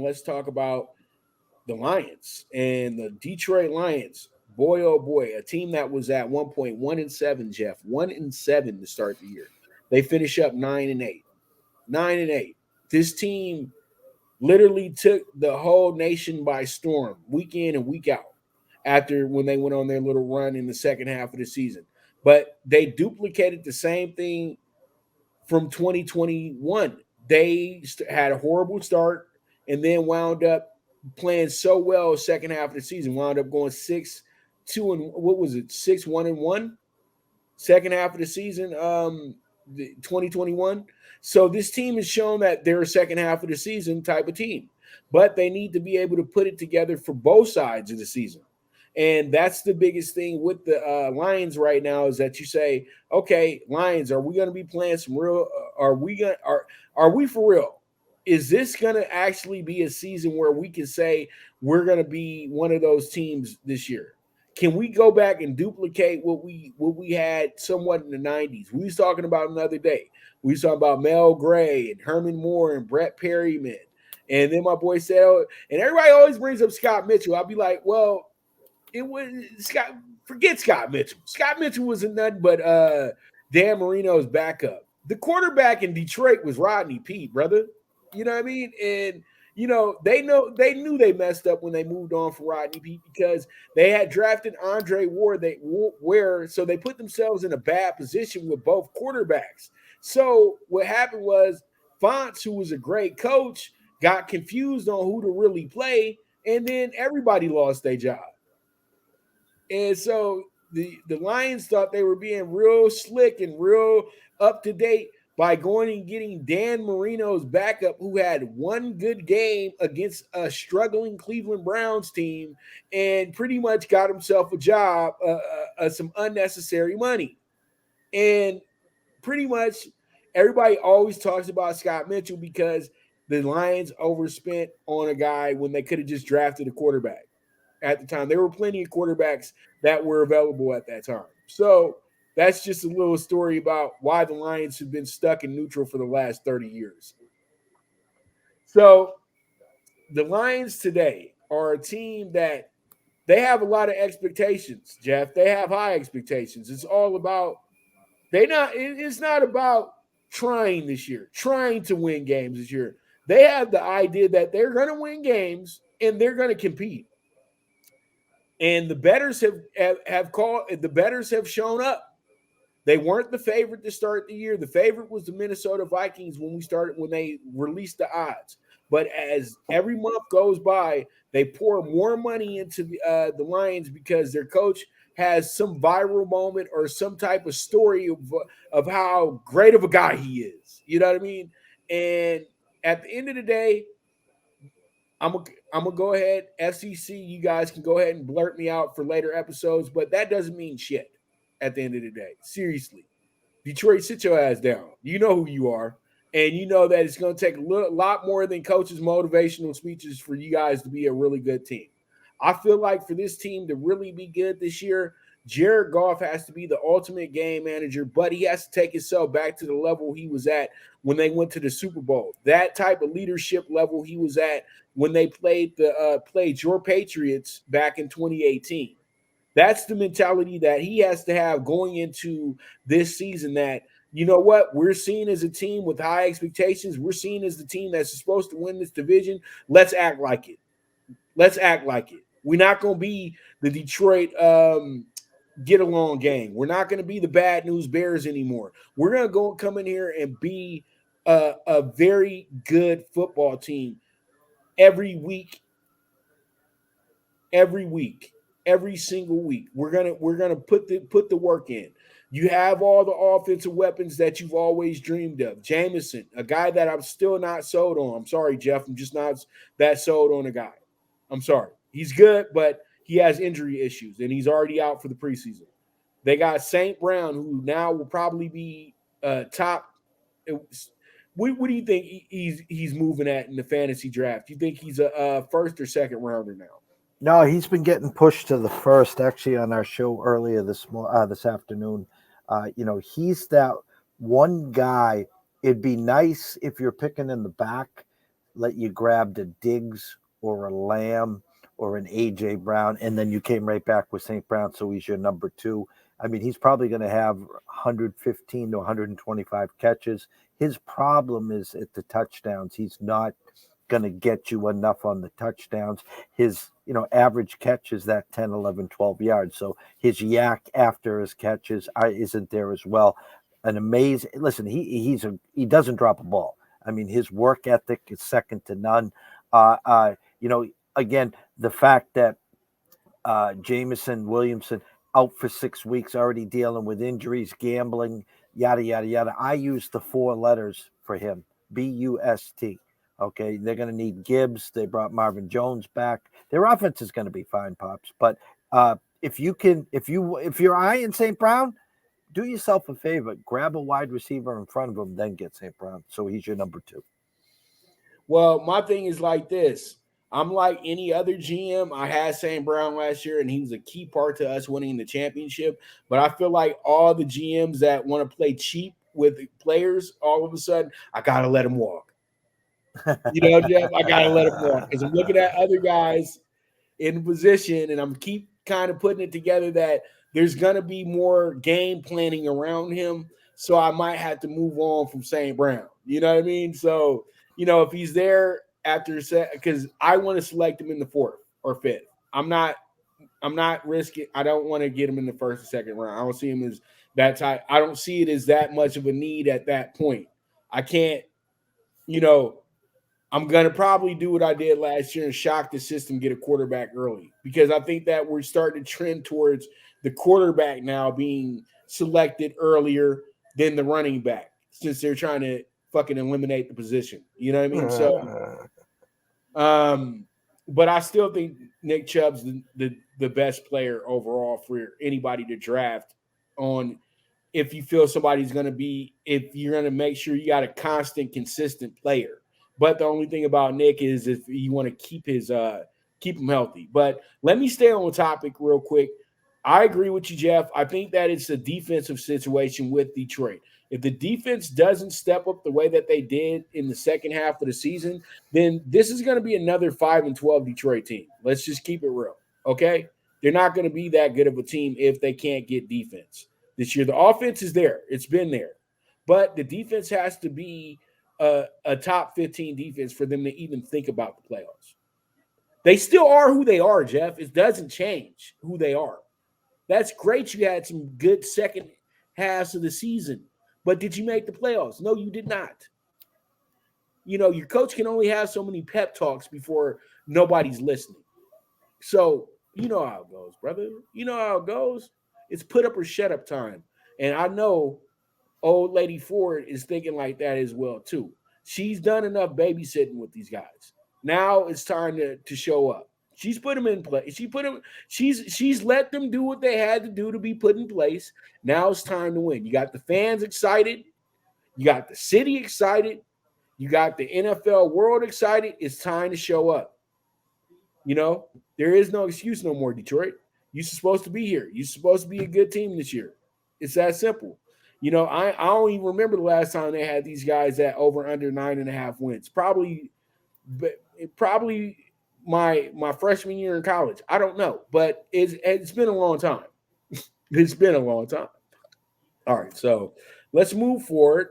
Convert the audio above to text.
let's talk about the Lions and the Detroit Lions. Boy, oh boy, a team that was at 1 point 1-7, Jeff, 1-7 to start the year. They finish up 9-8. 9-8. This team literally took the whole nation by storm, week in and week out, after when they went on their little run in the second half of the season. But they duplicated the same thing from 2021. They had a horrible start and then wound up playing so well second half of the season. Wound up going 6-2 and what was it? 6-1-1 second half of the season. 2021. So this team has shown that they're a second half of the season type of team, but they need to be able to put it together for both sides of the season. And that's the biggest thing with the Lions right now is that you say, okay, Lions, are we going to be playing some real? Are we for real? Is this going to actually be a season where we can say we're going to be one of those teams this year? Can we go back and duplicate what we had somewhat in the 90s? We was talking about another day. We was talking about Mel Gray and Herman Moore and Brett Perryman. And then my boy said, oh, and everybody always brings up Scott Mitchell. I'll be like, well, it was Scott. Forget Scott Mitchell. Scott Mitchell was nothing but Dan Marino's backup. The quarterback in Detroit was Rodney Peete, brother. You know what I mean? And they knew they messed up when they moved on for Rodney Peete because they had drafted Andre Ware, so they put themselves in a bad position with both quarterbacks. So what happened was Fonts, who was a great coach, got confused on who to really play, and then everybody lost their job. And so the Lions thought they were being real slick and real up to date by going and getting Dan Marino's backup, who had one good game against a struggling Cleveland Browns team and pretty much got himself a job, some unnecessary money. And pretty much everybody always talks about Scott Mitchell because the Lions overspent on a guy when they could have just drafted a quarterback at the time. There were plenty of quarterbacks that were available at that time. So that's just a little story about why the Lions have been stuck in neutral for the last 30 years. So the Lions today are a team that they have a lot of expectations, Jeff. They have high expectations. It's all about it's not about trying this year, trying to win games this year. They have the idea that they're going to win games and they're going to compete. And the bettors the bettors have shown up. They weren't the favorite to start the year. The favorite was the Minnesota Vikings when they released the odds. But as every month goes by, they pour more money into the Lions because their coach has some viral moment or some type of story of how great of a guy he is. You know what I mean? And at the end of the day, I'm gonna go ahead. FCC, you guys can go ahead and blurt me out for later episodes, but that doesn't mean shit at the end of the day. Seriously. Detroit, sit your ass down. You know who you are. And you know that it's going to take a lot more than coaches' motivational speeches for you guys to be a really good team. I feel like for this team to really be good this year, Jared Goff has to be the ultimate game manager, but he has to take himself back to the level he was at when they went to the Super Bowl. That type of leadership level he was at when they played your Patriots back in 2018. That's the mentality that he has to have going into this season that, you know what, we're seen as a team with high expectations. We're seen as the team that's supposed to win this division. Let's act like it. Let's act like it. We're not going to be the Detroit get along gang. We're not going to be the bad news bears anymore. We're going to come in here and be a very good football team every week, every single week. We're gonna put the work in. You have all the offensive weapons that you've always dreamed of. Jameson, a guy that I'm still not sold on. I'm sorry, Jeff. I'm just not that sold on a guy. I'm sorry. He's good, but he has injury issues, and he's already out for the preseason. They got St. Brown, who now will probably be top. What do you think he's moving at in the fantasy draft? Do you think he's a first or second rounder now? No, he's been getting pushed to the first. Actually, on our show earlier this afternoon, he's that one guy. It'd be nice if you're picking in the back let you grab the Diggs or a Lamb or an AJ Brown, and then you came right back with St. Brown, so he's your number two. I mean, he's probably going to have 115 to 125 catches. His problem is at the touchdowns. He's not going to get you enough on the touchdowns. His, average catch is that 10, 11, 12 yards. So his yak after his catches isn't there as well. An amazing, listen, he doesn't drop a ball. I mean, his work ethic is second to none. Again, the fact that Jameson Williamson out for 6 weeks, already dealing with injuries, gambling, yada, yada, yada. I use the 4 letters for him, BUST. Okay, they're going to need Gibbs. They brought Marvin Jones back. Their offense is going to be fine, Pops. But if you're eyeing St. Brown, do yourself a favor. Grab a wide receiver in front of him, then get St. Brown. So he's your number 2. Well, my thing is like this. I'm like any other GM. I had St. Brown last year, and he was a key part to us winning the championship. But I feel like all the GMs that want to play cheap with players, all of a sudden, I got to let him walk. Jeff, I got to let him walk because I'm looking at other guys in position, and I'm keep kind of putting it together that there's going to be more game planning around him. So I might have to move on from St. Brown. You know what I mean? So, if he's there after because I want to select him in the 4th or 5th. I'm not risking. I don't want to get him in the 1st or 2nd round. I don't see him as that type. I don't see it as that much of a need at that point. I can't, I'm going to probably do what I did last year and shock the system, get a quarterback early, because I think that we're starting to trend towards the quarterback now being selected earlier than the running back, since they're trying to fucking eliminate the position. You know what I mean? So, but I still think Nick Chubb's the best player overall for anybody to draft on. If you feel somebody's going to be, if you're going to make sure you got a constant, consistent player. But the only thing about Nick is if you want to keep him healthy. But let me stay on the topic real quick. I agree with you, Jeff. I think that it's a defensive situation with Detroit. If the defense doesn't step up the way that they did in the second half of the season, then this is going to be another 5-12 Detroit team. Let's just keep it real, okay? They're not going to be that good of a team if they can't get defense this year. The offense is there. It's been there. But the defense has to be a top 15 defense for them to even think about the playoffs. They still are who they are, Jeff. It doesn't change who they are. That's great. You had some good second halves of the season. But did you make the playoffs? No, you did not. Your coach can only have so many pep talks before nobody's listening. So, you know how it goes, brother. You know how it goes. It's put up or shut up time. And I know old lady Ford is thinking like that as well, too. She's done enough babysitting with these guys. Now it's time to show up. She's put them in place. She's let them do what they had to do to be put in place. Now it's time to win. You got the fans excited. You got the city excited. You got the NFL world excited. It's time to show up. There is no excuse no more, Detroit. You're supposed to be here. You're supposed to be a good team this year. It's that simple. I don't even remember the last time they had these guys at over under 9.5 wins. Probably my freshman year in college. I don't know, but it's been a long time. It's been a long time. All right, so let's move forward.